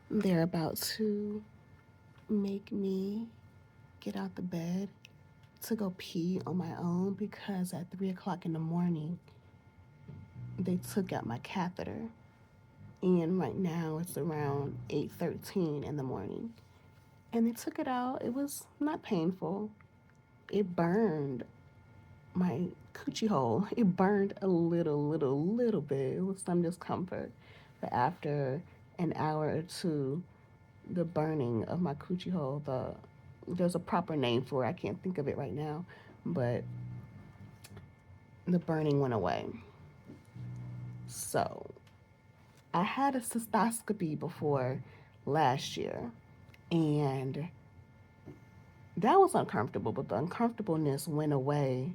They're about to make me get out the bed to go pee on my own because at 3 o'clock in the morning, they took out my catheter. And right now it's around 8:13 in the morning. And they took it out. It was not painful. It burned my coochie hole. It burned a little bit. It was some discomfort. But after an hour or two, the burning of my coochie hole, there's a proper name for it. I can't think of it right now, but the burning went away. So I had a cystoscopy before last year, and that was uncomfortable, but the uncomfortableness went away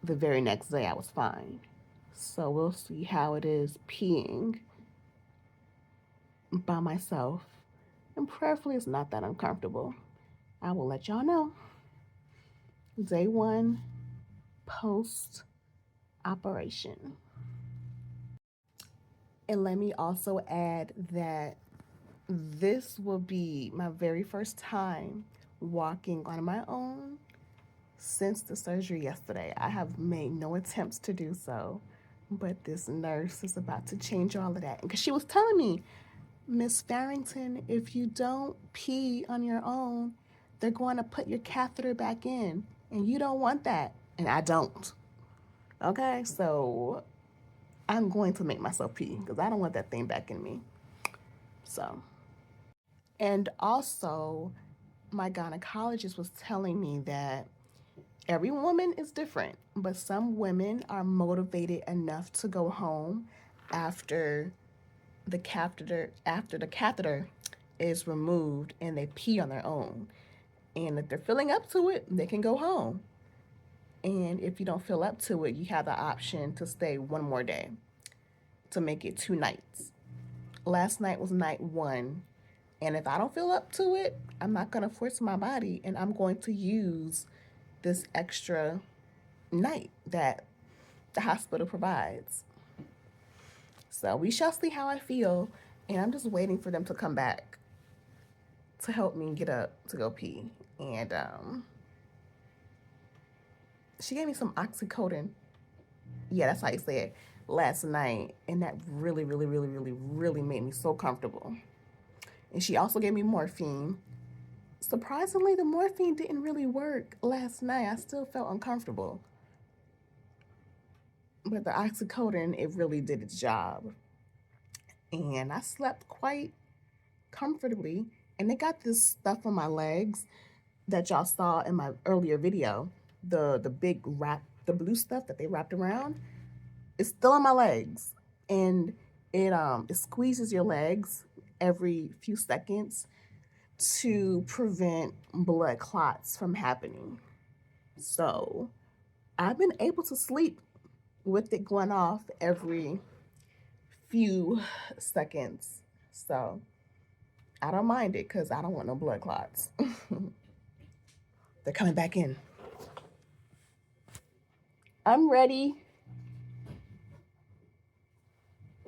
the very next day. I was fine. So we'll see how it is peeing by myself. And prayerfully, it's not that uncomfortable. I will let y'all know. Day one, post operation. And let me also add that this will be my very first time walking on my own since the surgery yesterday. I have made no attempts to do so, but this nurse is about to change all of that. Because she was telling me, Miss Farrington, if you don't pee on your own, they're going to put your catheter back in, and you don't want that. And I don't. Okay, so I'm going to make myself pee because I don't want that thing back in me. So, and also, my gynecologist was telling me that every woman is different, but some women are motivated enough to go home after the catheter is removed and they pee on their own. And if they're feeling up to it, they can go home. And if you don't feel up to it, you have the option to stay one more day to make it 2 nights. Last night was night one. And if I don't feel up to it, I'm not going to force my body and I'm going to use this extra night that the hospital provides. So we shall see how I feel. And I'm just waiting for them to come back to help me get up to go pee. And she gave me some oxycodone. Yeah, that's how you say it. Last night. And that really made me so comfortable. And she also gave me morphine. Surprisingly, the morphine didn't really work last night. I still felt uncomfortable. But the oxycodone, it really did its job. And I slept quite comfortably. And they got this stuff on my legs that y'all saw in my earlier video. The big wrap, the blue stuff that they wrapped around. It's still on my legs. And it squeezes your legs every few seconds to prevent blood clots from happening. So I've been able to sleep with it going off every few seconds. So I don't mind it because I don't want no blood clots. They're coming back in. I'm ready.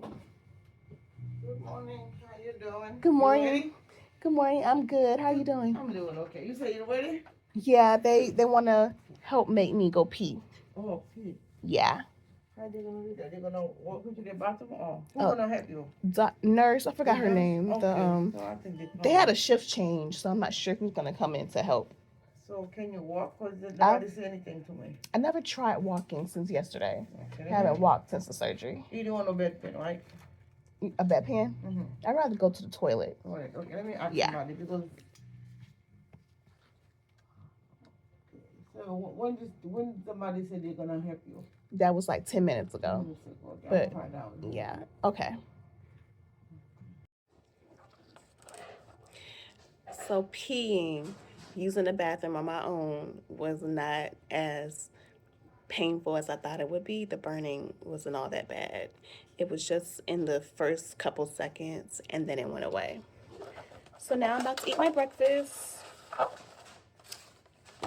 Good morning. How you doing? Good You morning. ready? Good morning. I'm good. How you doing? I'm doing okay. You say you ready? Yeah, they want to help make me go pee. Oh, pee. Yeah. How they gonna do that? They gonna walk into the bathroom? Oh, who gonna help you? Nurse, I forgot The her nurse? name. Okay. So I think They had a shift change, so I'm not sure who's gonna come in to help. So can you walk? Cause nobody say anything to me. I never tried walking since yesterday. Okay. I haven't walked since the surgery. You don't want no bedpan, right? A bedpan? Mm-hmm. I'd rather go to the toilet. All right. Okay. Let me ask Yeah. somebody because. So when somebody said they're gonna help you? That was like 10 minutes ago. Okay, But I'm gonna find out. yeah, okay. So peeing, using the bathroom on my own was not as painful as I thought it would be. The burning wasn't all that bad. It was just in the first couple seconds and then it went away. So now I'm about to eat my breakfast.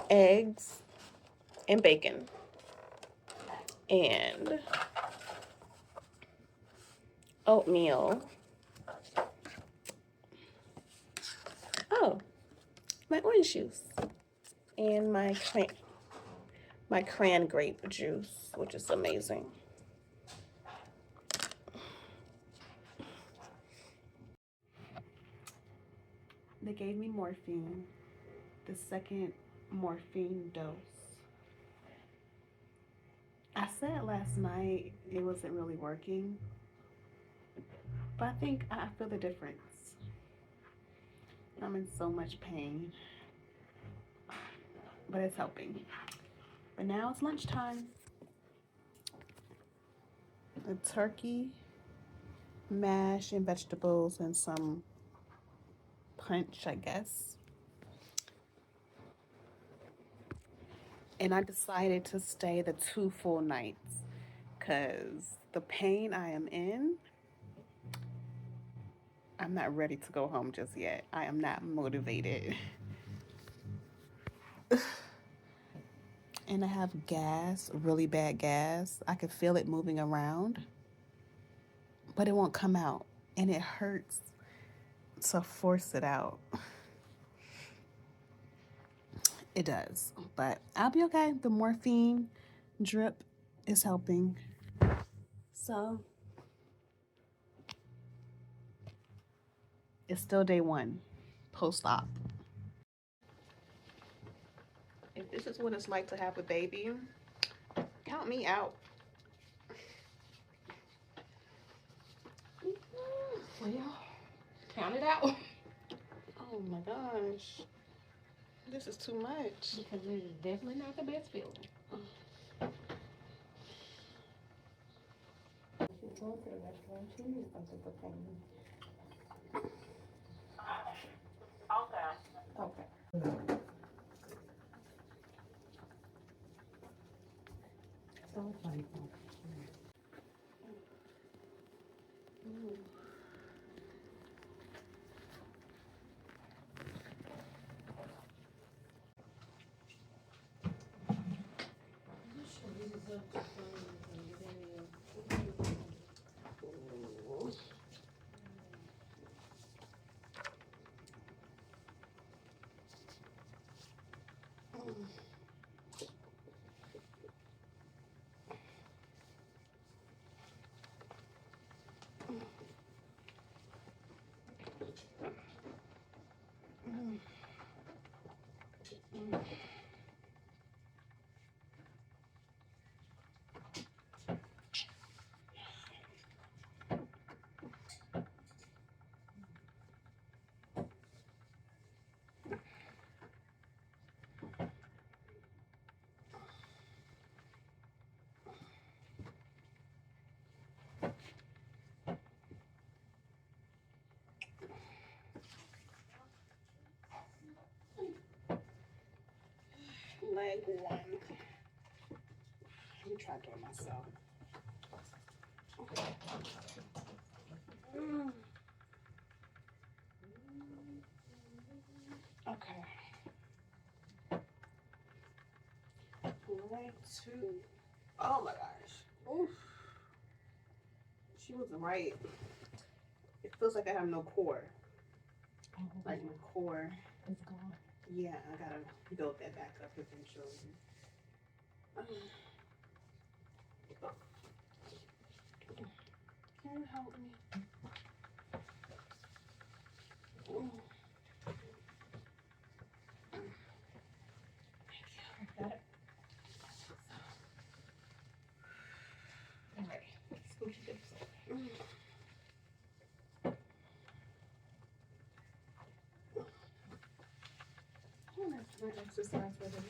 Eggs and bacon. And oatmeal Oh, my orange juice and my cran grape juice, which is amazing. They gave me morphine, the second morphine dose. I said last night it wasn't really working, but I think I feel the difference. I'm in so much pain, but it's helping. But now it's lunchtime. A turkey, mash, and vegetables, and some punch, I guess. And I decided to stay the 2 full nights because the pain I am in, I'm not ready to go home just yet. I am not motivated. And I have gas, really bad gas. I can feel it moving around, but it won't come out. And it hurts to force it out. It does, but I'll be okay. The morphine drip is helping. So it's still day 1, post-op. If this is what it's like to have a baby, count me out. Well, count it out. Oh my gosh. This is too much. Because it is definitely not the best feeling. She's going to the restaurant. She needs something for pain. Okay. So it's funny. Leg 1. Let me try doing myself. Okay. Leg 2. Oh my gosh. Oof. She was right. It feels like I have no core. Like my core. It's gone. Yeah, I gotta build that back up eventually. Can you help me? Got it. All right. Scooch this. Oh, that's my exercise for the day.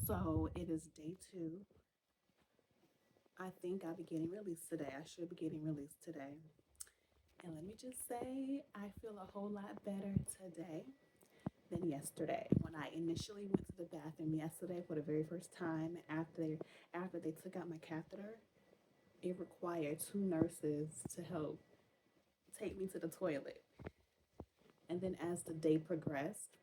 So it is day 2. I think I'll be getting released today. I should be getting released today. And let me just say, I feel a whole lot better today than yesterday. When I initially went to the bathroom yesterday for the very first time after they took out my catheter, it required 2 nurses to help take me to the toilet. And then as the day progressed,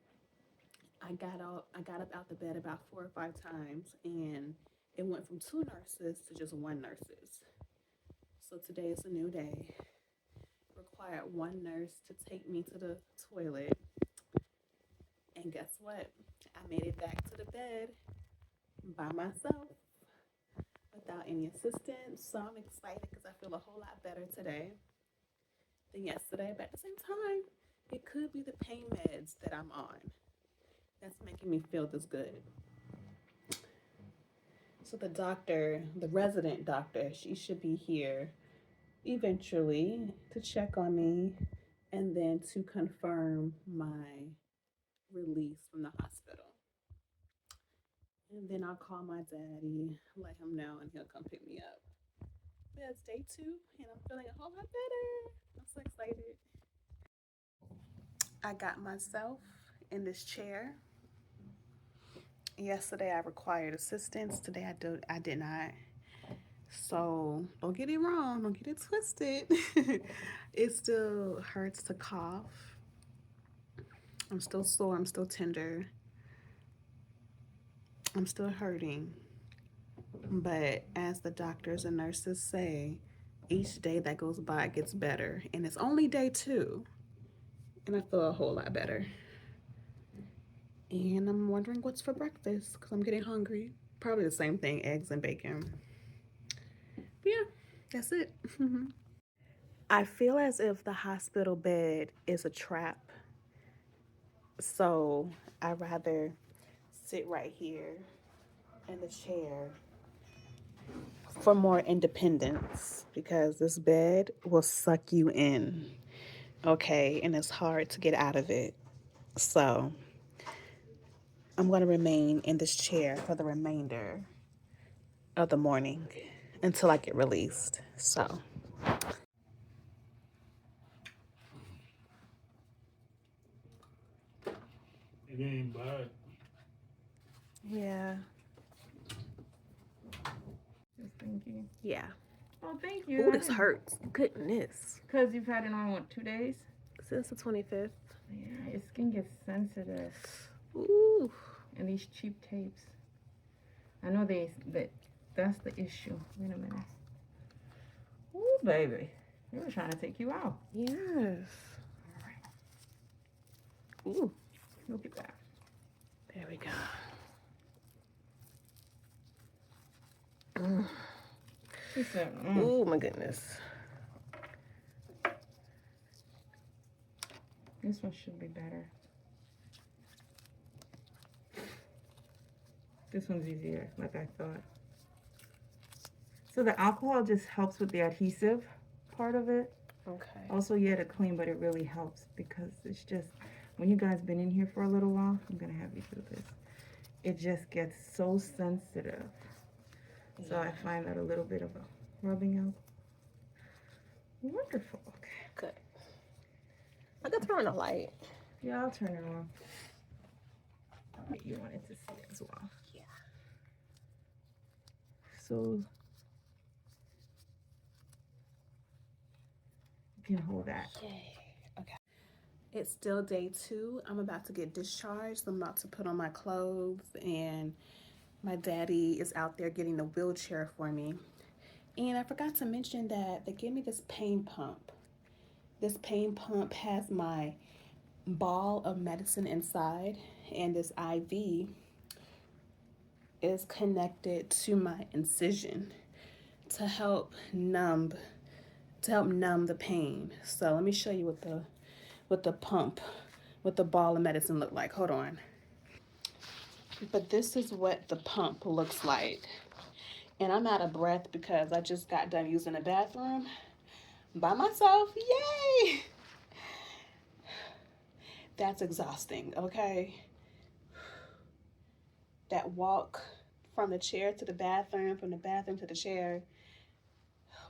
I got up out the bed about 4 or 5 times, and it went from 2 nurses to just 1 nurses. So today is a new day. Required 1 nurse to take me to the toilet. And guess what? I made it back to the bed by myself without any assistance. So I'm excited because I feel a whole lot better today than yesterday. But at the same time, it could be the pain meds that I'm on that's making me feel this good. So the resident doctor, she should be here eventually to check on me and then to confirm my release from the hospital. And then I'll call my daddy, let him know, and he'll come pick me up. But it's day 2, and I'm feeling a whole lot better. I'm so excited. I got myself in this chair. Yesterday I required assistance. Today I did not. So don't get it wrong. Don't get it twisted. It still hurts to cough. I'm still sore. I'm still tender. I'm still hurting. But as the doctors and nurses say, each day that goes by it gets better. And it's only day 2. And I feel a whole lot better. And I'm wondering what's for breakfast because I'm getting hungry. Probably the same thing, eggs and bacon. But yeah, that's it. I feel as if the hospital bed is a trap. So I'd rather sit right here in the chair for more independence because this bed will suck you in, okay? And it's hard to get out of it. So I'm going to remain in this chair for the remainder of the morning until I get released. So It ain't bad. yeah. Thank you. Yeah. Oh, thank you. Ooh, this hurts. Goodness. Because you've had it on, what, 2 days? Since the 25th. Yeah, your skin gets sensitive. Ooh. And these cheap tapes. I know that's the issue. Wait a minute. Ooh, baby. They were trying to take you out. Yes. All right. Ooh. Look at that. There we go. She said, Oh my goodness. This one should be better. This one's easier, like I thought. So the alcohol just helps with the adhesive part of it. Okay. Also, yeah, to clean, but it really helps because it's just, when you guys been in here for a little while, I'm gonna have you do this. It just gets so sensitive. So I find that a little bit of a rubbing out. Wonderful. Okay. Good. I could turn the light. Yeah, I'll turn it on. You wanted to see it as well. Yeah. So you can hold that. Yay. Okay. It's still day 2. I'm about to get discharged. I'm about to put on my clothes, and my daddy is out there getting the wheelchair for me. And I forgot to mention that they gave me this pain pump. This pain pump has my ball of medicine inside, and this IV is connected to my incision to help numb the pain. So let me show you what the pump with the ball of medicine look like. Hold on. But this is what the pump looks like. And I'm out of breath because I just got done using the bathroom by myself. Yay! That's exhausting, okay? That walk from the chair to the bathroom, from the bathroom to the chair,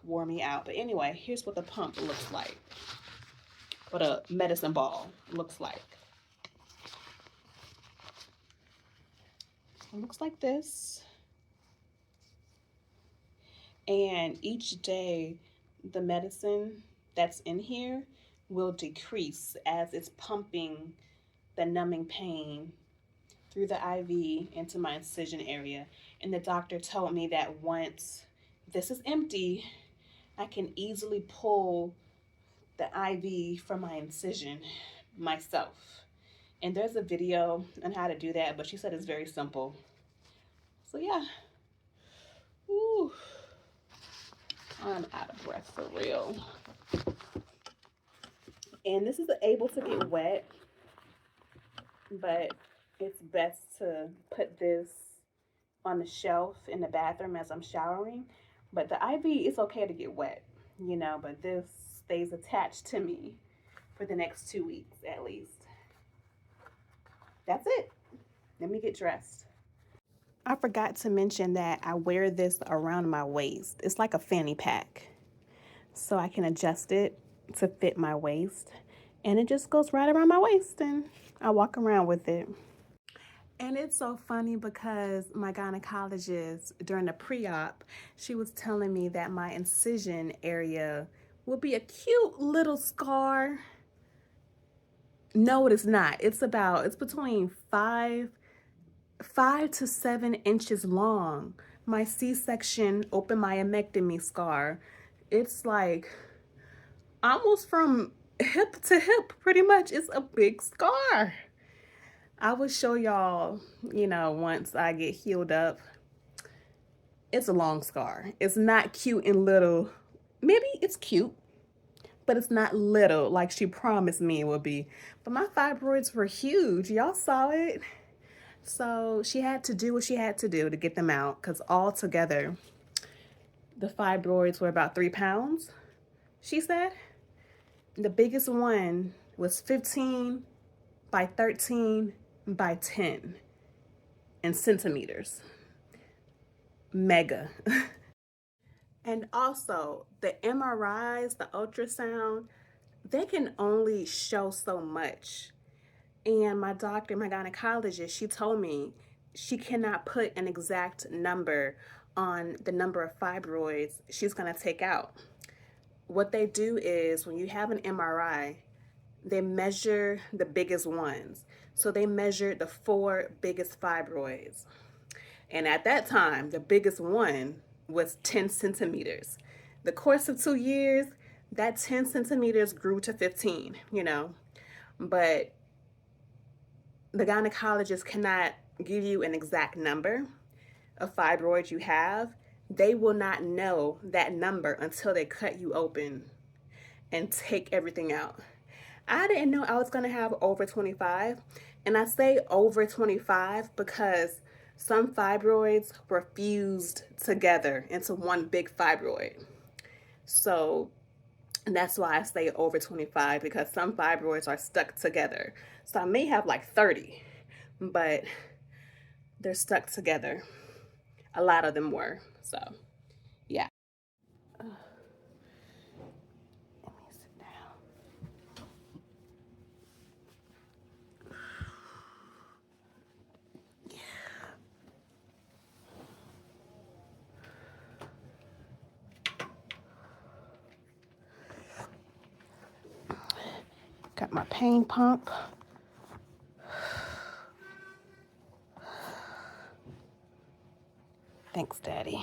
wore me out. But anyway, here's what the pump looks like. What a medicine ball looks like. It looks like this. And each day, the medicine that's in here will decrease as it's pumping the numbing pain through the IV into my incision area. And the doctor told me that once this is empty, I can easily pull the IV from my incision myself. And there's a video on how to do that, but she said it's very simple. So yeah. Ooh. I'm out of breath for real. And this is able to get wet, but it's best to put this on the shelf in the bathroom as I'm showering. But the IV, it's okay to get wet, you know, but this stays attached to me for the next 2 weeks at least. That's it. Let me get dressed. I forgot to mention that I wear this around my waist. It's like a fanny pack. So I can adjust it to fit my waist. And it just goes right around my waist and I walk around with it. And it's so funny because my gynecologist during the pre-op, she was telling me that my incision area will be a cute little scar. No, it is not. It's between 5 to 7 inches long. My C-section open myomectomy scar. It's like almost from hip to hip, pretty much. It's a big scar. I will show y'all, you know, once I get healed up. It's a long scar. It's not cute and little. Maybe it's cute, but it's not little like she promised me it would be. But my fibroids were huge. Y'all saw it. So she had to do what she had to do to get them out, because all together, the fibroids were about 3 pounds, she said. The biggest one was 15 by 13 by 10 in centimeters. Mega. And also the MRIs, the ultrasound, they can only show so much. And my doctor, my gynecologist, she told me she cannot put an exact number on the number of fibroids she's gonna take out. What they do is when you have an MRI, they measure the biggest ones. So they measured the 4 biggest fibroids. And at that time, the biggest one was 10 centimeters. The course of 2 years, that 10 centimeters grew to 15, you know. But the gynecologist cannot give you an exact number of fibroids you have. They will not know that number until they cut you open and take everything out. I didn't know I was gonna have over 25. And I say over 25 because some fibroids were fused together into one big fibroid. So that's why I say over 25, because some fibroids are stuck together. So I may have like 30, but they're stuck together. A lot of them were, so yeah. Let me sit down. Got my pain pump. Thanks, Daddy.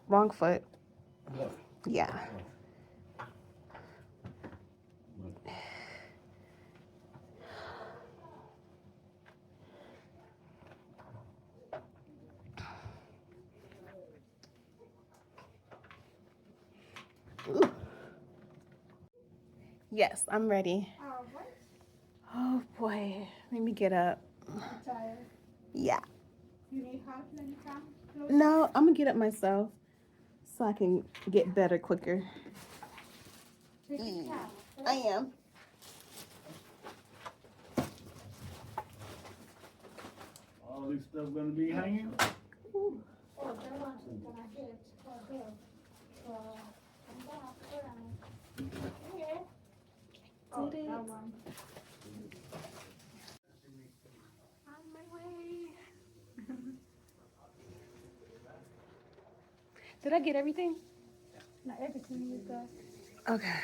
Wrong foot. Yeah. Ooh. Yes, I'm ready. Oh boy, let me get up. Tired? Yeah. You need help anytime? No, I'm gonna get up myself so I can get better quicker. Take a towel. I am. All this stuff gonna be hanging? Oh, that one's gonna hit for good. So, I'm gonna put on one. On my way. Did I get everything? Not everything you got. Okay.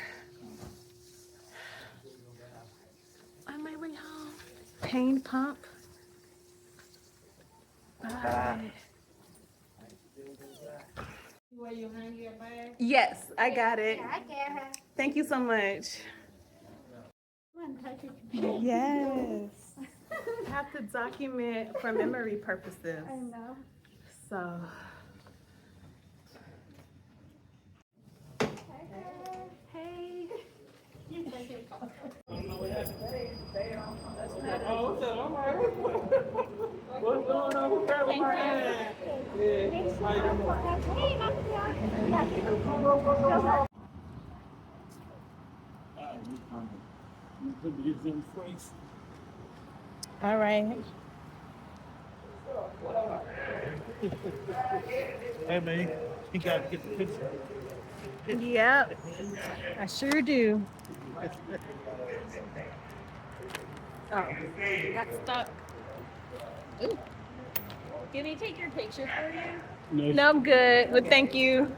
On my way home. Pain pump. Bye. Where you hang your bag? Yes, I got it. Yeah, I get her. Thank you so much. Come on, touch it. Yes. I have to document for memory purposes. I know. So, hey. Oh, what's up? I'm all right. What's going on with everybody? Yeah. How you doing? All right. Hey man, you gotta get the picture. Yep. I sure do. Oh, got stuck. Ooh. Can we take your picture for you? No, No, I'm good. Well, thank you.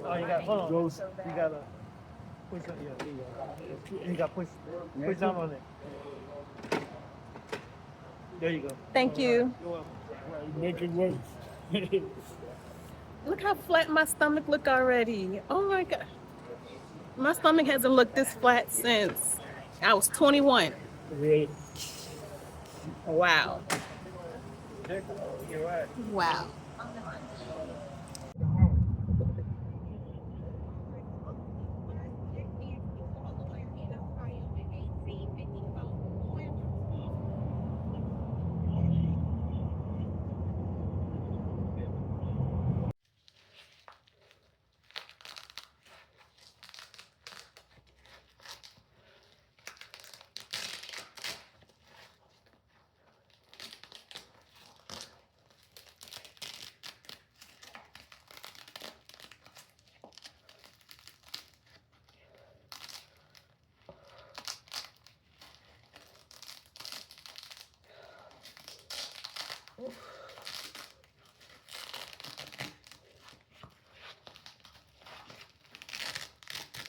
oh, you got hold on. You gotta push on. Yeah, there you go. You got push down on it. There you go. Thank you. You're welcome. Make it work. Look how flat my stomach look already. Oh my God. My stomach hasn't looked this flat since I was 21. Really? Wow. You're right. Wow.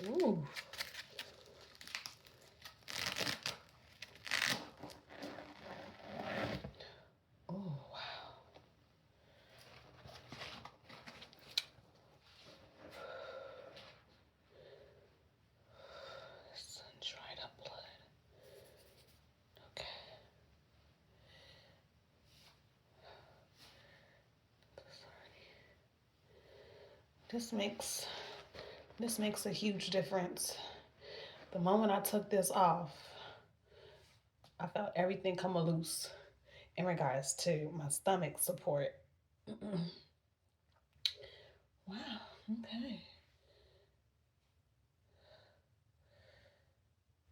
Ooh. Oh, wow. Sun dried up blood. Okay. This makes a huge difference. The moment I took this off, I felt everything come loose in regards to my stomach support. Wow, okay.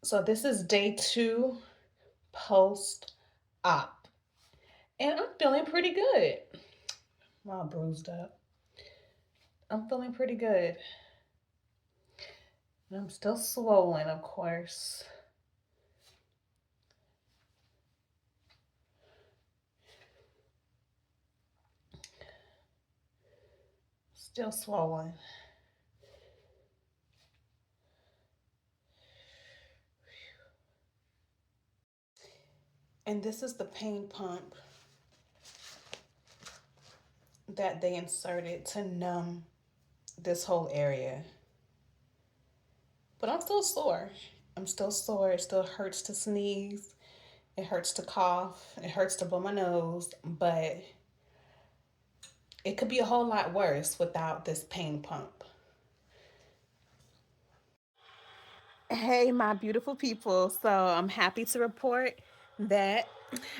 So this is day 2 post-op. And I'm feeling pretty good. I'm all bruised up. I'm feeling pretty good. And I'm still swollen, of course. Still swollen. And this is the pain pump that they inserted to numb this whole area. But I'm still sore. I'm still sore. It still hurts to sneeze. It hurts to cough. It hurts to blow my nose. But it could be a whole lot worse without this pain pump. Hey, my beautiful people. So I'm happy to report that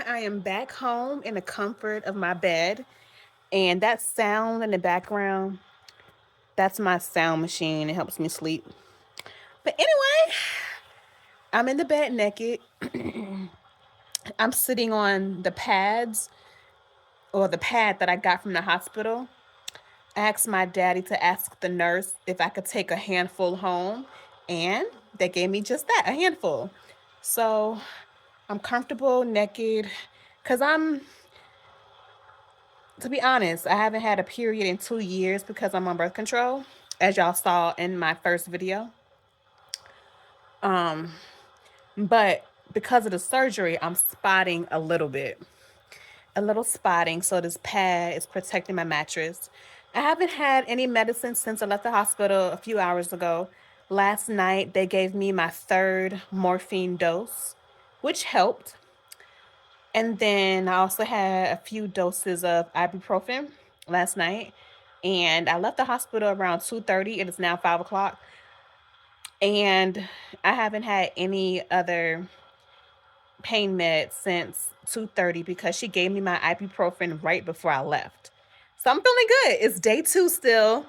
I am back home in the comfort of my bed. And that sound in the background, that's my sound machine. It helps me sleep. But anyway, I'm in the bed naked. I'm sitting on the pads or the pad that I got from the hospital. I asked my daddy to ask the nurse if I could take a handful home, and they gave me just that, a handful. So I'm comfortable naked because to be honest, I haven't had a period in 2 years because I'm on birth control, as y'all saw in my first video. Um, but because of the surgery, I'm spotting a little bit. A little spotting, so this pad is protecting my mattress. I haven't had any medicine since I left the hospital a few hours ago. Last night, they gave me my 3rd morphine dose, which helped. And then I also had a few doses of ibuprofen last night. And I left the hospital around 2:30. It is now 5 o'clock. And I haven't had any other pain med since 2:30 because she gave me my ibuprofen right before I left. So I'm feeling good. It's day 2 still,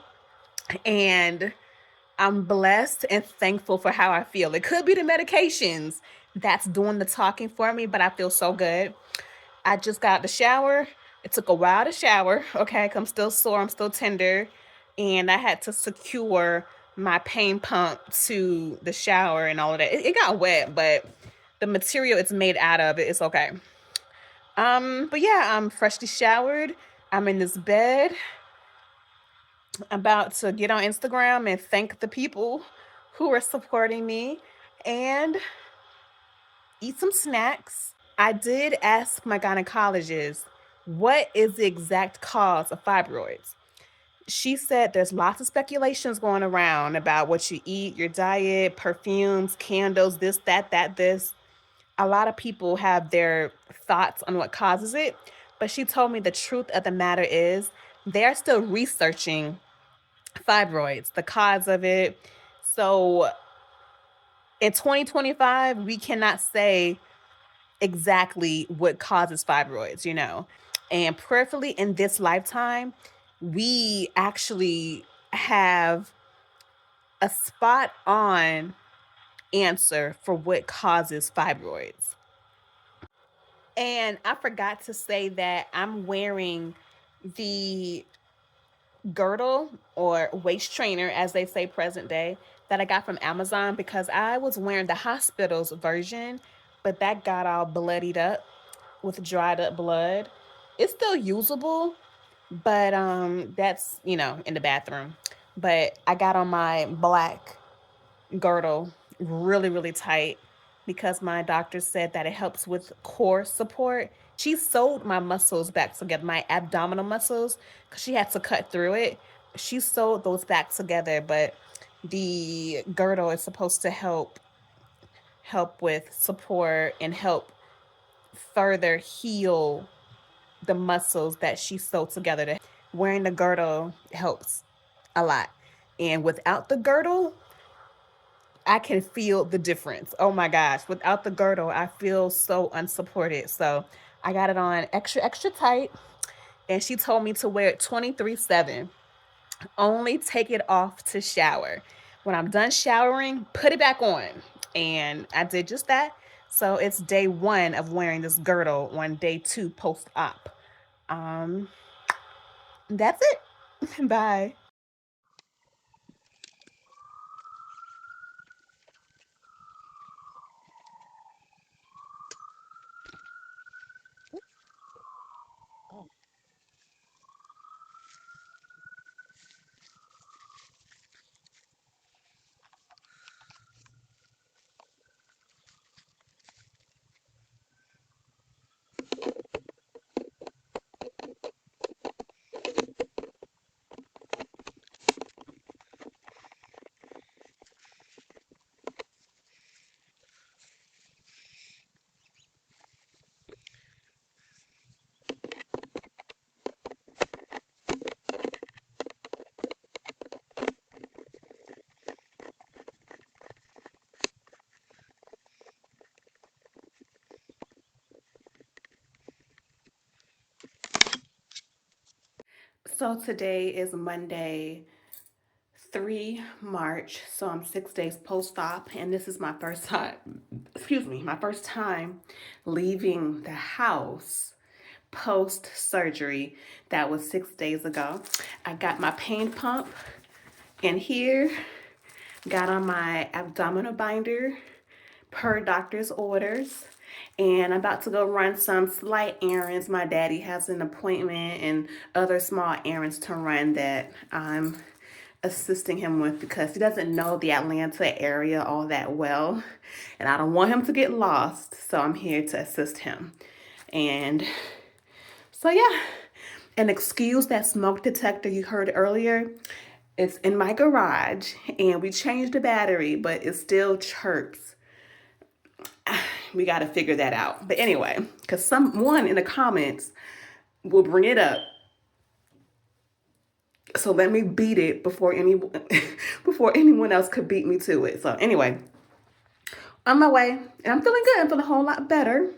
and I'm blessed and thankful for how I feel. It could be the medications that's doing the talking for me, but I feel so good. I just got out the shower. It took a while to shower, okay? 'Cause I'm still sore, I'm still tender, and I had to secure my pain pump to the shower and all of that. It got wet, but the material it's made out of, it's okay. But yeah, I'm freshly showered. I'm in this bed, about to get on Instagram and thank the people who are supporting me and eat some snacks. I did ask my gynecologist, what is the exact cause of fibroids? She said there's lots of speculations going around about what you eat, your diet, perfumes, candles, this, that, this. A lot of people have their thoughts on what causes it, but she told me the truth of the matter is they're still researching fibroids, the cause of it. So in 2025, we cannot say exactly what causes fibroids, you know. And prayerfully in this lifetime, we actually have a spot on answer for what causes fibroids. And I forgot to say that I'm wearing the girdle or waist trainer, as they say present day, that I got from Amazon because I was wearing the hospital's version, but that got all bloodied up with dried up blood. It's still usable, but that's, you know, in the bathroom. But I got on my black girdle really, really tight because my doctor said that it helps with core support. She sewed my muscles back together, my abdominal muscles, because she had to cut through it. She sewed those back together, but the girdle is supposed to help with support and help further heal the muscles that she sewed together. Wearing the girdle helps a lot. And without the girdle, I can feel the difference. Oh my gosh. Without the girdle, I feel so unsupported. So I got it on extra, extra tight. And she told me to wear it 23/7. Only take it off to shower. When I'm done showering, put it back on. And I did just that. So it's day 1 of wearing this girdle on day 2 post-op. That's it. Bye. So today is Monday, 3 March. So I'm 6 days post-op, and this is my first time, my first time leaving the house post-surgery. That was 6 days ago. I got my pain pump in here, got on my abdominal binder per doctor's orders, and I'm about to go run some slight errands. My daddy has an appointment and other small errands to run that I'm assisting him with because he doesn't know the Atlanta area all that well, and I don't want him to get lost, so I'm here to assist him. And so yeah, and excuse that smoke detector you heard earlier. It's in my garage and we changed the battery, but it still chirps. We got to figure that out. But anyway, because someone in the comments will bring it up. So let me beat it before anyone else could beat me to it. So anyway, on my way, and I'm feeling good. I'm feeling a whole lot better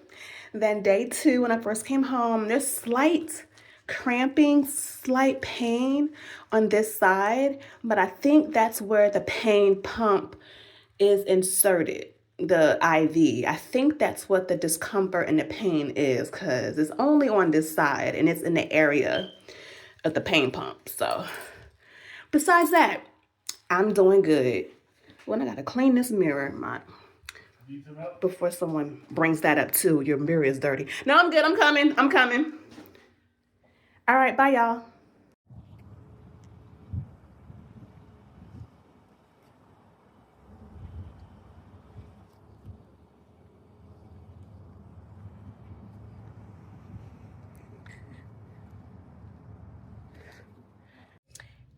than day 2 when I first came home. There's slight cramping, slight pain on this side, but I think that's where the pain pump is inserted, the IV. I think that's what the discomfort and the pain is, because it's only on this side and it's in the area of the pain pump. So besides that, I'm doing good. Well, I gotta clean this mirror before someone brings that up too. Your mirror is dirty. No, I'm good. I'm coming. All right, bye y'all.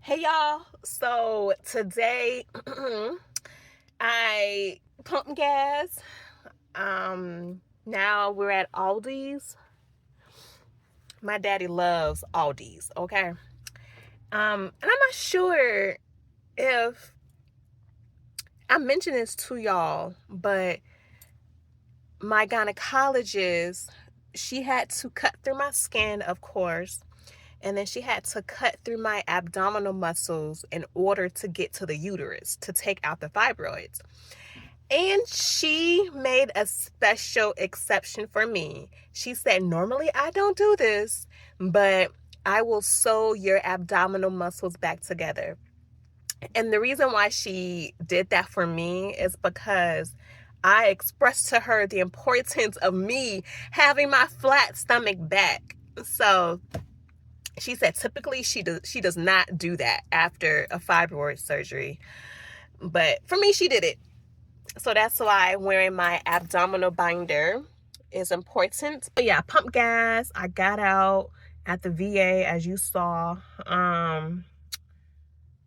Hey y'all, so today I pumped gas. Now we're at Aldi's. My daddy loves Aldi's, okay? And I'm not sure if I mentioned this to y'all, but my gynecologist, she had to cut through my skin, of course, and then she had to cut through my abdominal muscles in order to get to the uterus to take out the fibroids. And she made a special exception for me. She said, normally I don't do this, but I will sew your abdominal muscles back together. And the reason why she did that for me is because I expressed to her the importance of me having my flat stomach back. So she said typically she does not do that after a fibroid surgery. But for me, she did it. So that's why wearing my abdominal binder is important. But yeah, pump gas. I got out at the VA, as you saw.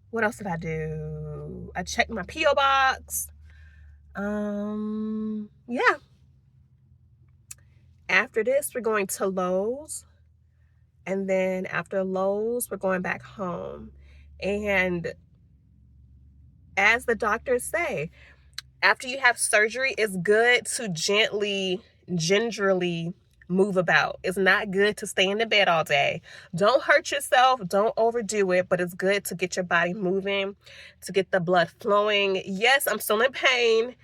What else did I do? I checked my P.O. box. Yeah. After this, we're going to Lowe's. And then after Lowe's, we're going back home. And as the doctors say, after you have surgery, it's good to gingerly move about. It's not good to stay in the bed all day. Don't hurt yourself. Don't overdo it, but it's good to get your body moving, to get the blood flowing. Yes, I'm still in pain.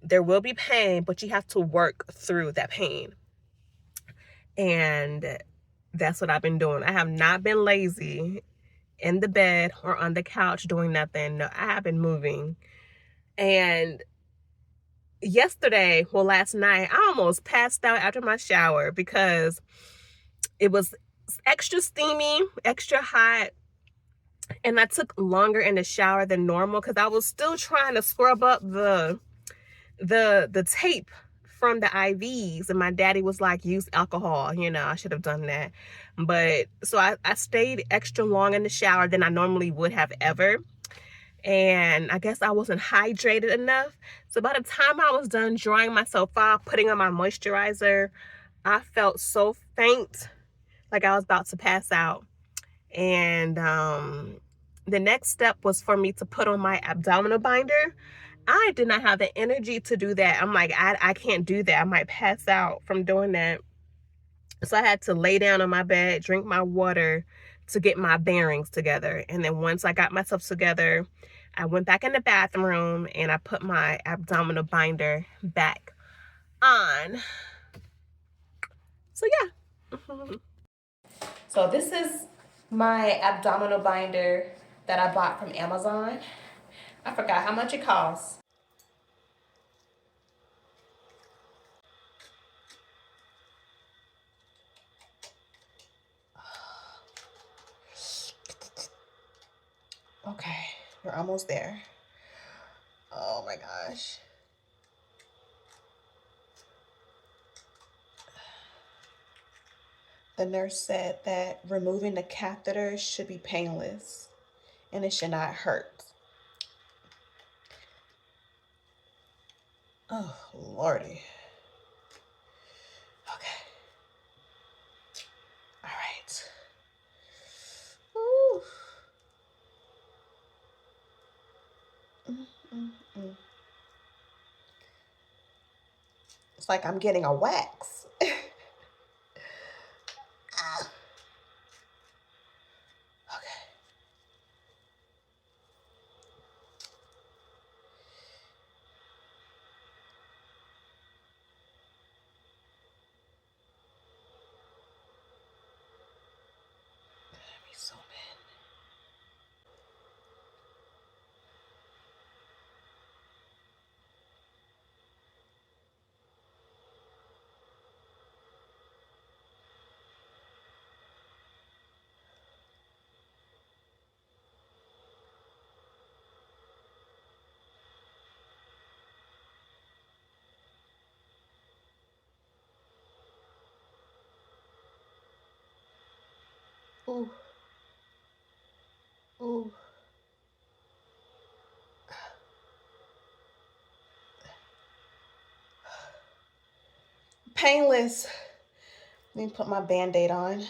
There will be pain, but you have to work through that pain. And that's what I've been doing. I have not been lazy in the bed or on the couch doing nothing. No, I have been moving. And last night, I almost passed out after my shower because it was extra steamy, extra hot, and I took longer in the shower than normal because I was still trying to scrub up the tape from the IVs, and my daddy was like, use alcohol. You know, I should have done that. But so I stayed extra long in the shower than I normally would have ever. And I guess I wasn't hydrated enough. So by the time I was done drying myself off, putting on my moisturizer, I felt so faint, like I was about to pass out. And the next step was for me to put on my abdominal binder. I did not have the energy to do that. I'm like, I can't do that. I might pass out from doing that. So I had to lay down on my bed, drink my water to get my bearings together. And then once I got myself together, I went back in the bathroom and I put my abdominal binder back on. So yeah. So this is my abdominal binder that I bought from Amazon. I forgot how much it costs. Okay, we're almost there. Oh my gosh. The nurse said that removing the catheter should be painless and it should not hurt. Oh, Lordy. Okay. All right. Ooh. Mm. It's like I'm getting a wax. Ah. Okay. Let me zoom in. Ooh. Ooh. Painless. Let me put my Band-Aid on.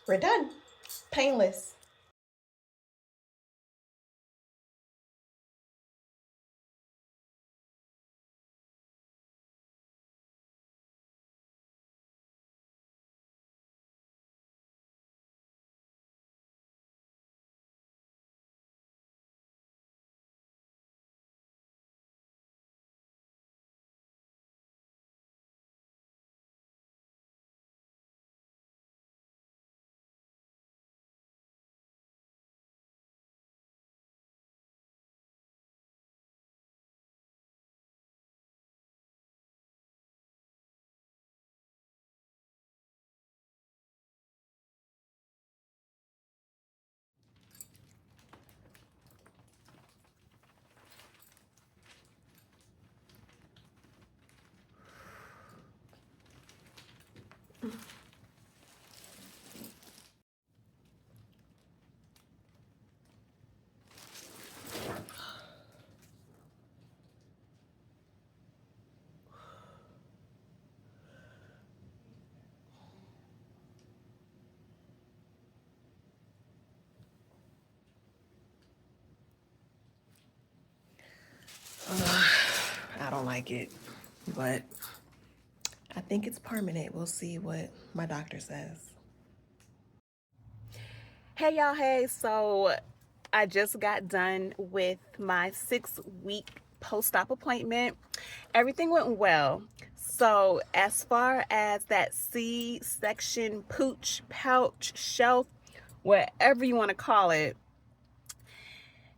We're done. Painless. I don't like it, but I think it's permanent. We'll see what my doctor says. Hey y'all, hey, so I just got done with my 6-week post-op appointment. Everything went well. So as far as that C-section pooch, pouch, shelf, whatever you want to call it,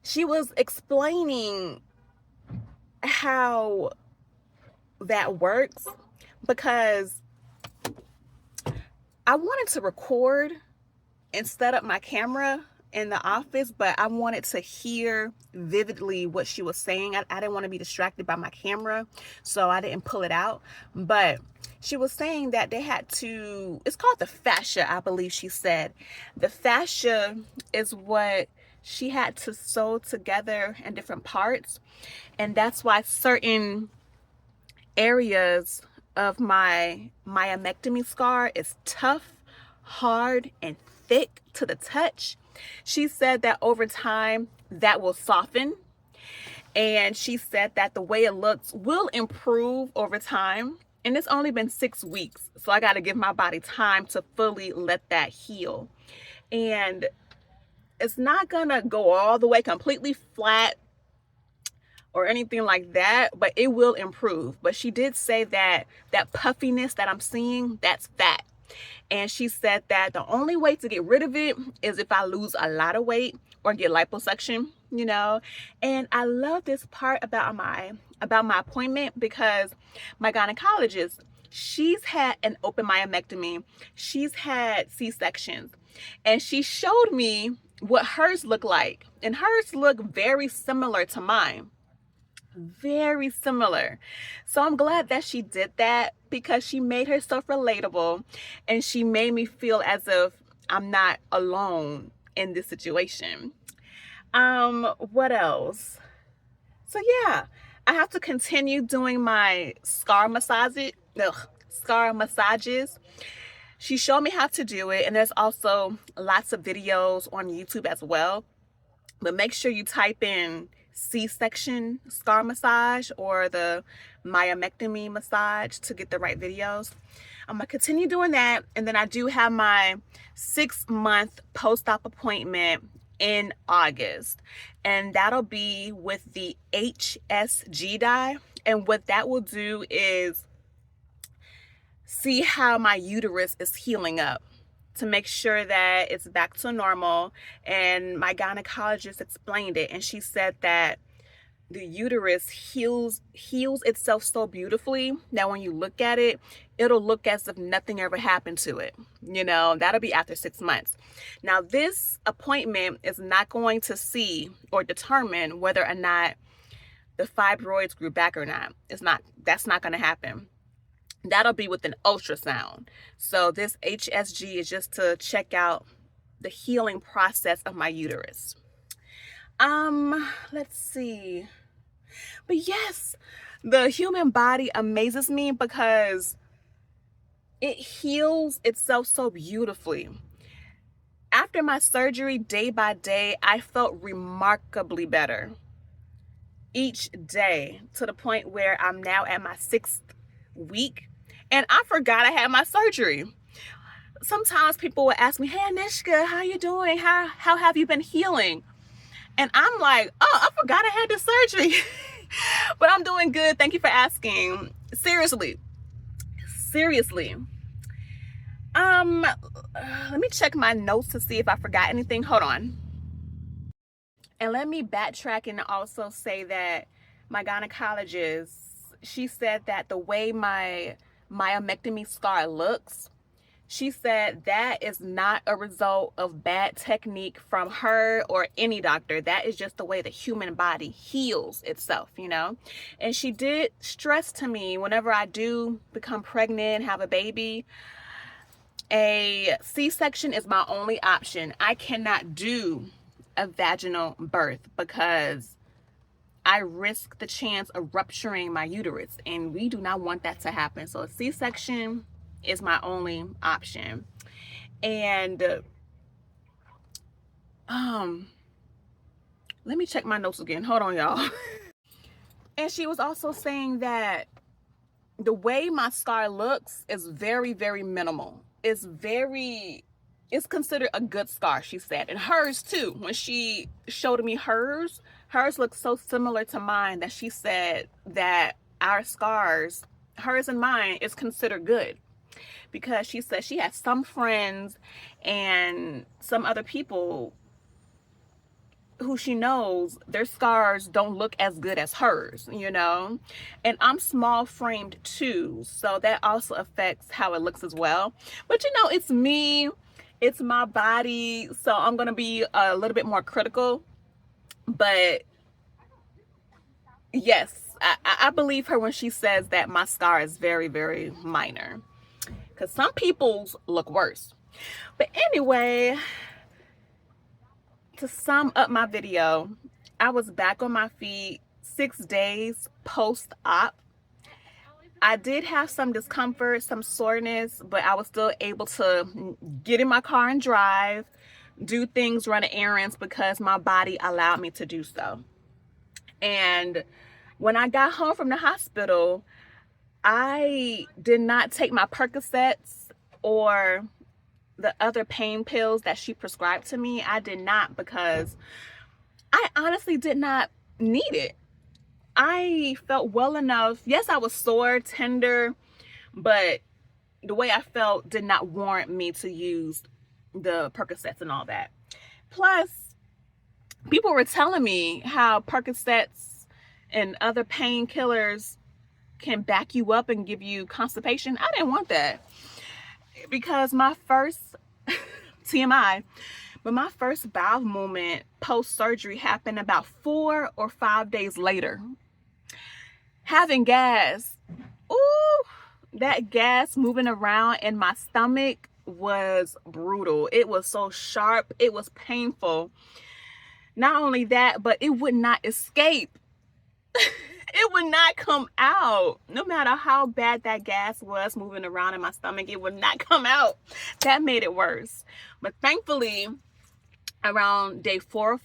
she was explaining how that works because I wanted to record and set up my camera in the office, but I wanted to hear vividly what she was saying. I didn't want to be distracted by my camera, so I didn't pull it out. But she was saying that they had to, it's called the fascia, I believe she said. The fascia is what she had to sew together in different parts, and that's why certain areas of my myomectomy scar is tough, hard, and thick to the touch. She said that over time that will soften, and she said that the way it looks will improve over time. And it's only been 6 weeks, so I got to give my body time to fully let that heal. And it's not gonna go all the way completely flat or anything like that, but it will improve. But she did say that that puffiness that I'm seeing, that's fat. And she said that the only way to get rid of it is if I lose a lot of weight or get liposuction, you know. And I love this part about my appointment, because my gynecologist, she's had an open myomectomy, she's had C-sections, and she showed me what hers look like, and hers look very similar to mine, very similar. So I'm glad that she did that, because she made herself relatable, and she made me feel as if I'm not alone in this situation. What else? So yeah, I have to continue doing my scar massages. She showed me how to do it, and there's also lots of videos on YouTube as well. But make sure you type in C-section scar massage or the myomectomy massage to get the right videos. I'm gonna continue doing that, and then I do have my 6-month post-op appointment in August, and that'll be with the HSG dye. And what that will do is see how my uterus is healing up, to make sure that it's back to normal. And my gynecologist explained it, and she said that the uterus heals itself so beautifully that when you look at it, it'll look as if nothing ever happened to it. You know, that'll be after 6 months. Now, this appointment is not going to see or determine whether or not the fibroids grew back or not. That's not going to happen. That'll be with an ultrasound. So this HSG is just to check out the healing process of my uterus. Let's see. But yes, the human body amazes me because it heals itself so beautifully. After my surgery, day by day, I felt remarkably better each day, to the point where I'm now at my 6th week, and I forgot I had my surgery. Sometimes people will ask me, "Hey, Anishka, how you doing? How have you been healing?" And I'm like, "Oh, I forgot I had the surgery." But I'm doing good. Thank you for asking. Seriously. Let me check my notes to see if I forgot anything. Hold on. And let me backtrack and also say that my gynecologist, she said that the way my myomectomy scar looks, she said that is not a result of bad technique from her or any doctor. That is just the way the human body heals itself, you know? And she did stress to me, whenever I do become pregnant, have a baby, a C-section is my only option. I cannot do a vaginal birth because I risk the chance of rupturing my uterus, and we do not want that to happen. So a C-section is my only option. And let me check my notes again. Hold on, y'all. And she was also saying that the way my scar looks is very, very minimal. It's considered a good scar, she said. And hers too. When she showed me hers looked so similar to mine that she said that our scars, hers and mine, is considered good. Because she said she has some friends and some other people who she knows, their scars don't look as good as hers, you know? And I'm small framed too, so that also affects how it looks as well. But you know, it's me, it's my body, so I'm gonna be a little bit more critical. But yes, I believe her when she says that my scar is very, very minor, because some people's look worse. But anyway, to sum up my video, I was back on my feet 6 days post-op. I did have some discomfort, some soreness, but I was still able to get in my car and drive, do things, run errands, because my body allowed me to do so. And when I got home from the hospital, I did not take my Percocets or the other pain pills that she prescribed to me. I did not, because I honestly did not need it. I felt well enough. Yes, I was sore, tender, but the way I felt did not warrant me to use the Percocets and all that. Plus, people were telling me how Percocets and other painkillers can back you up and give you constipation. I didn't want that, because my first TMI, but my first bowel movement post-surgery happened about 4 or 5 days later. Having gas, ooh, that gas moving around in my stomach was brutal. It was so sharp, it was painful. Not only that, but it would not escape. It would not come out. No matter how bad that gas was moving around in my stomach, it would not come out. That made it worse. But thankfully, around day 4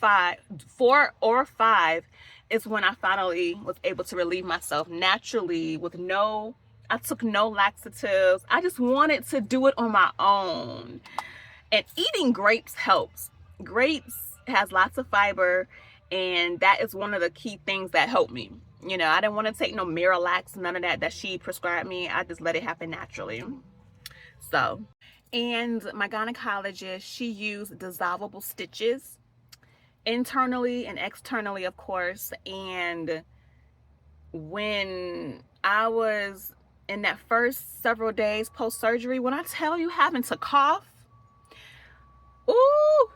or 5 is when I finally was able to relieve myself naturally with I took no laxatives. I just wanted to do it on my own. And eating grapes helps. Grapes has lots of fiber, and that is one of the key things that helped me. You know, I didn't want to take no Miralax, none of that she prescribed me. I just let it happen naturally. So, and my gynecologist, she used dissolvable stitches internally and externally, of course. And when I was in that first several days post-surgery, when I tell you having to cough, ooh,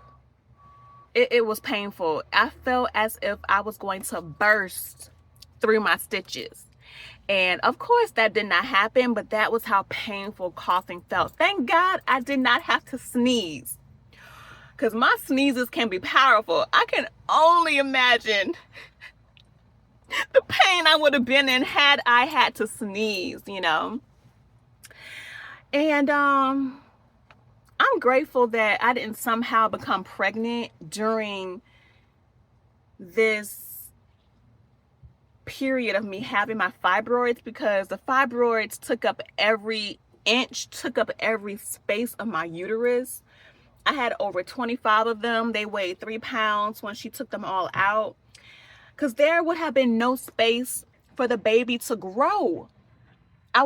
it was painful. I felt as if I was going to burst through my stitches. And of course that did not happen, but that was how painful coughing felt. Thank God I did not have to sneeze, because my sneezes can be powerful. I can only imagine the pain I would have been in had I had to sneeze, you know. And I'm grateful that I didn't somehow become pregnant during this period of me having my fibroids, because the fibroids took up every inch, took up every space of my uterus. I had over 25 of them. They weighed 3 pounds when she took them all out, because there would have been no space for the baby to grow. I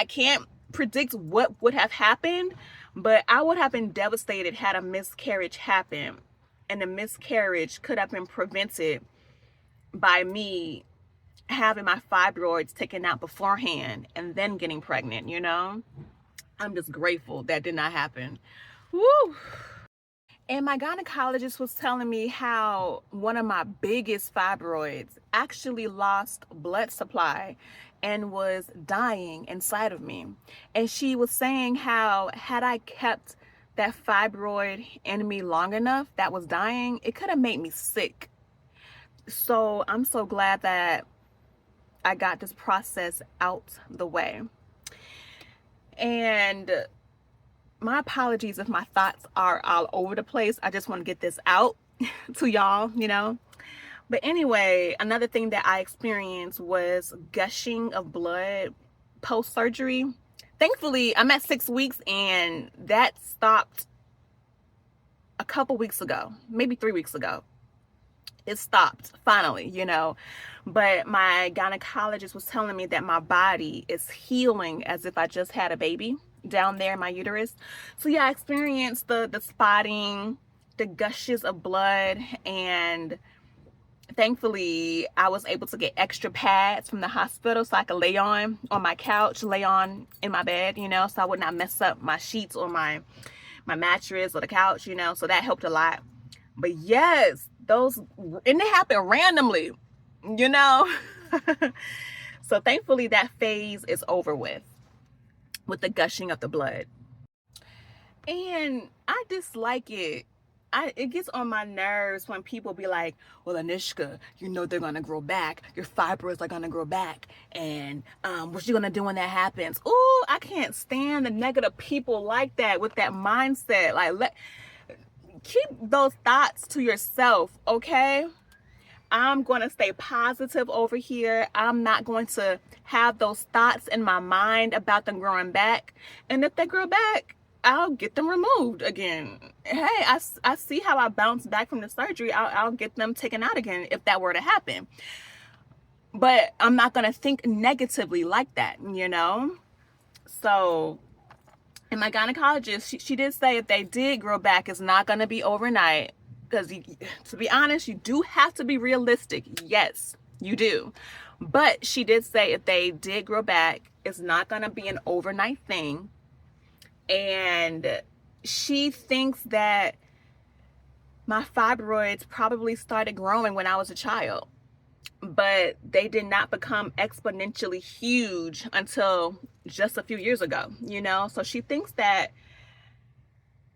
can't predict what would have happened, but I would have been devastated had a miscarriage happened. And the miscarriage could have been prevented by me having my fibroids taken out beforehand and then getting pregnant, you know? I'm just grateful that did not happen. Woo! And my gynecologist was telling me how one of my biggest fibroids actually lost blood supply and was dying inside of me. And she was saying how had I kept that fibroid in me long enough that was dying, it could have made me sick. So I'm so glad that I got this process out the way. And my apologies if my thoughts are all over the place. I just want to get this out to y'all, you know. But anyway, another thing that I experienced was gushing of blood post-surgery. Thankfully, I'm at 6 weeks, and that stopped a couple weeks ago, maybe 3 weeks ago. It stopped finally, you know. But my gynecologist was telling me that my body is healing as if I just had a baby down there in my uterus. So yeah, I experienced the spotting, the gushes of blood, and thankfully I was able to get extra pads from the hospital so I could lay on my couch, lay on in my bed, you know, so I would not mess up my sheets or my mattress or the couch, you know. So that helped a lot. But yes, and they happen randomly, you know. So thankfully that phase is over with the gushing of the blood. And I dislike it. It gets on my nerves when people be like, well, Anishka, you know they're gonna grow back. Your fibroids are gonna grow back. And what you gonna do when that happens? Ooh, I can't stand the negative people like that with that mindset. Like, keep those thoughts to yourself, okay? I'm going to stay positive over here. I'm not going to have those thoughts in my mind about them growing back. And if they grow back, I'll get them removed again. Hey, I see how I bounce back from the surgery. I'll get them taken out again if that were to happen. But I'm not going to think negatively like that, you know? So, and my gynecologist, she did say if they did grow back, it's not going to be overnight. Because to be honest, you do have to be realistic. Yes, you do. But she did say if they did grow back, it's not going to be an overnight thing. And she thinks that my fibroids probably started growing when I was a child, but they did not become exponentially huge until just a few years ago, you know? So she thinks that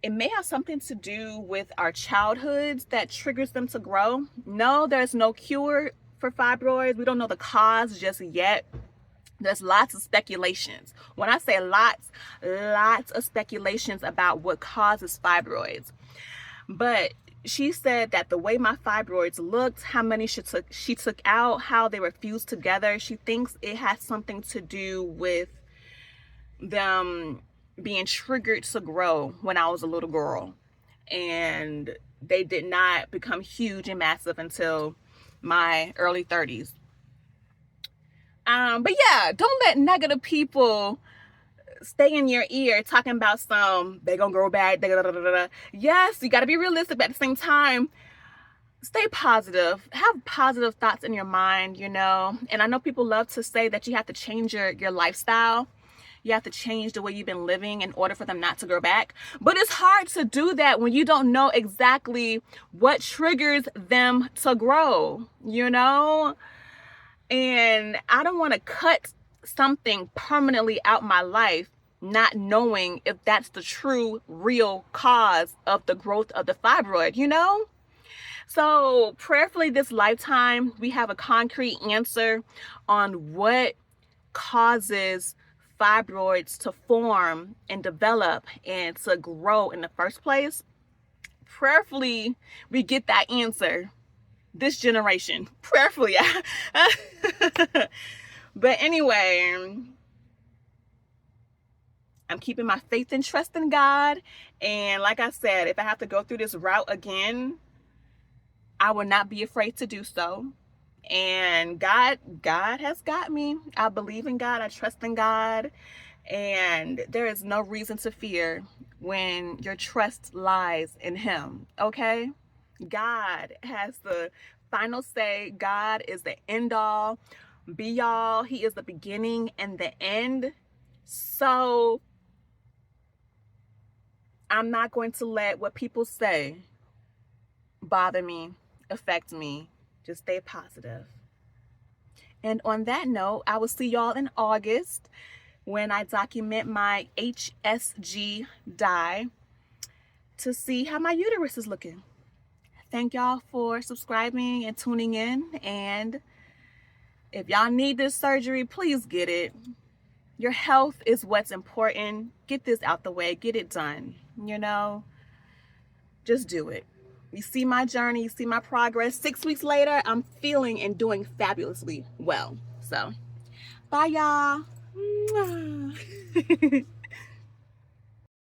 it may have something to do with our childhoods that triggers them to grow. No, there's no cure for fibroids. We don't know the cause just yet. There's lots of speculations. When I say lots of speculations about what causes fibroids. But she said that the way my fibroids looked, how many she took out, how they were fused together, she thinks it has something to do with them being triggered to grow when I was a little girl. And they did not become huge and massive until my early 30s. But yeah, don't let negative people stay in your ear talking about they gonna grow back. Yes, you gotta be realistic, but at the same time, stay positive. Have positive thoughts in your mind, you know. And I know people love to say that you have to change your lifestyle. You have to change the way you've been living in order for them not to grow back. But it's hard to do that when you don't know exactly what triggers them to grow, you know? And I don't want to cut something permanently out my life, not knowing if that's the true, real cause of the growth of the fibroid, you know? So prayerfully this lifetime, we have a concrete answer on what causes fibroids to form and develop and to grow in the first place. Prayerfully, we get that answer this generation. Prayerfully. But anyway, I'm keeping my faith and trust in God. And like I said, if I have to go through this route again, I will not be afraid to do so. And God has got me. I believe in God. I trust in God. And there is no reason to fear when your trust lies in Him. Okay? God has the final say. God is the end all, be all. He is the beginning and the end. So I'm not going to let what people say bother me, affect me. Just stay positive. And on that note, I will see y'all in August when I document my HSG dye to see how my uterus is looking. Thank y'all for subscribing and tuning in. And if y'all need this surgery, please get it. Your health is what's important. Get this out the way. Get it done. You know, just do it. You see my journey, you see my progress. 6 weeks later, I'm feeling and doing fabulously well. So, bye y'all.